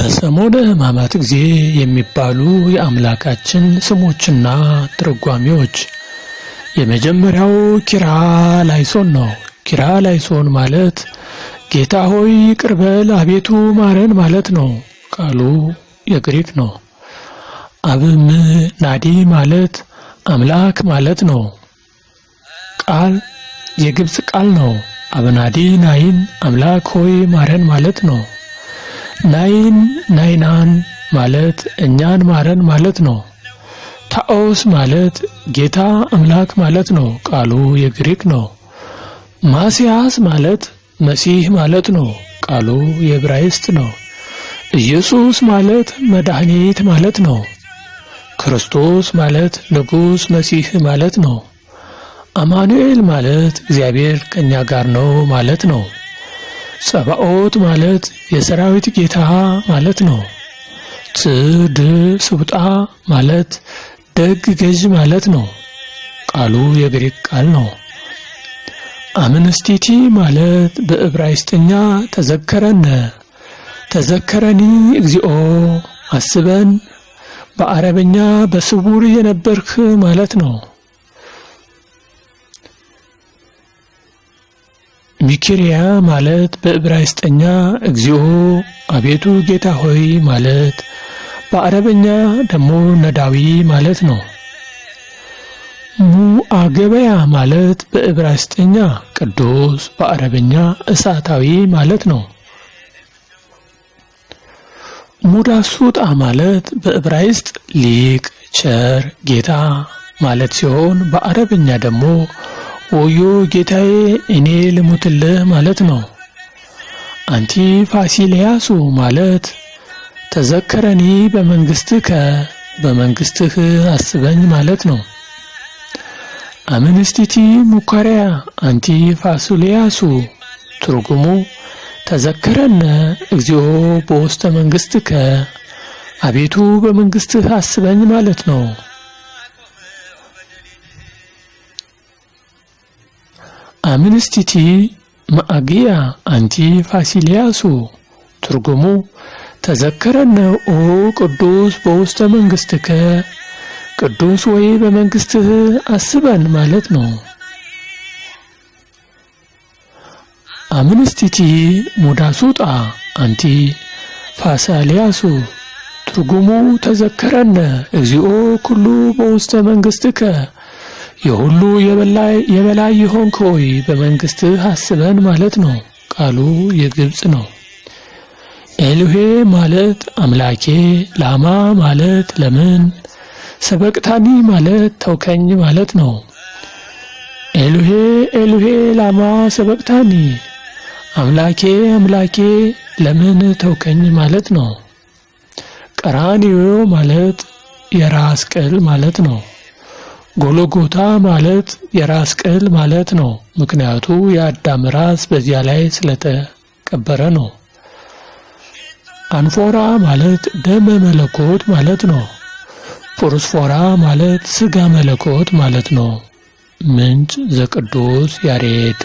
በሰሞነ ሕማማት ጊዜ የሚባሉ የአምላካችን ስሞችና ትርጓሜዎች። የመጀመሪያው ኪርያላይሶን ነው። ኪርያላይሶን ማለት ጌታ ሆይ ይቅር በል አቤቱ ማረን ማለት ነው። ቃሉ የግሪክ ነው። አብምናዲ ማለት አምላክ ማለት ነው። ቃል የግብጽ ቃል ነው። አብናዲ ናይን አምላክ ሆይ ማረን ማለት ነው። ናይን ናይናን ማለት እኛን ማረን ማለት ነው። ታኦስ ማለት ጌታ አምላክ ማለት ነው። ቃሉ የግሪክ ነው። ማሲያስ ማለት መሲህ ማለት ነው። ቃሉ የዕብራይስጥ ነው። ኢየሱስ ማለት መድኃኒት ማለት ነው። ክርስቶስ ማለት ንጉሥ መሲህ ማለት ነው። አማኑኤል ማለት እግዚአብሔር ከኛ ጋር ነው ማለት ነው። ጸባኦት ማለት የሰራዊት ጌታ ማለት ነው። ስቡጣ ማለት ደግ ገዥ ማለት ነው። ቃሉ የግሪክ ቃል ነው። አምንስቲቲ ማለት በዕብራይስጥኛ ተዘከረኒ እግዚኦ አስበን፣ በአረበኛ በስውር የነበርክ ማለት ነው። ሚኪሪያ ማለት በዕብራይስጥኛ እግዚኦ አቤቱ ጌታ ሆይ ማለት፣ በአረበኛ ደግሞ ነዳዊ ማለት ነው። ሙአገበያ ማለት በዕብራይስጥኛ ቅዱስ፣ በአረበኛ እሳታዊ ማለት ነው። ሙዳሱጣ ማለት በዕብራይስጥ ሊቅ፣ ቸር፣ ጌታ ማለት ሲሆን በአረበኛ ደግሞ ወዮ ጌታዬ እኔ ልሙትልህ ማለት ነው። አንቲፋሲልያሱ ማለት ተዘከረኒ በመንግስትከ በመንግስትህ አስበኝ ማለት ነው። አምንስቲቲ ሙካሪያ አንቲፋሲልያሱ ትርጉሙ ተዘከረነ እግዚኦ በውስተ መንግስትከ አቤቱ በመንግስትህ አስበኝ ማለት ነው። አምንስቲቲ ማአጊያ አንቲፋሲልያሱ ትርጉሙ ተዘከረነ ኦ ቅዱስ በውስተ መንግስትከ ቅዱስ ወይ በመንግስትህ አስበን ማለት ነው። አምንስቲቲ ሙዳሱጣ አንቲፋሲልያሱ ትርጉሙ ተዘከረነ እግዚኦ ኩሉ በውስተ መንግስትከ የሁሉ የበላይ የሆንክ ሆይ በመንግስትህ አስበን ማለት ነው። ቃሉ የግብጽ ነው። ኤሎሄ ማለት አምላኬ፣ ላማ ማለት ለምን፣ ሰበቅታኒ ማለት ተውከኝ ማለት ነው። ኤሎሄ ኤሎሄ ላማ ሰበቅታኒ አምላኬ አምላኬ ለምን ተውከኝ ማለት ነው። ቀራንዮ ማለት የራስ ቅል ማለት ነው። ጎልጎታ ማለት የራስ ቅል ማለት ነው። ምክንያቱ የአዳም ራስ በዚያ ላይ ስለተቀበረ ነው። አንፎራ ማለት ደመ መለኮት ማለት ነው። ፖርስፎራ ማለት ስጋ መለኮት ማለት ነው። ምንጭ ዘቅዱስ ያሬድ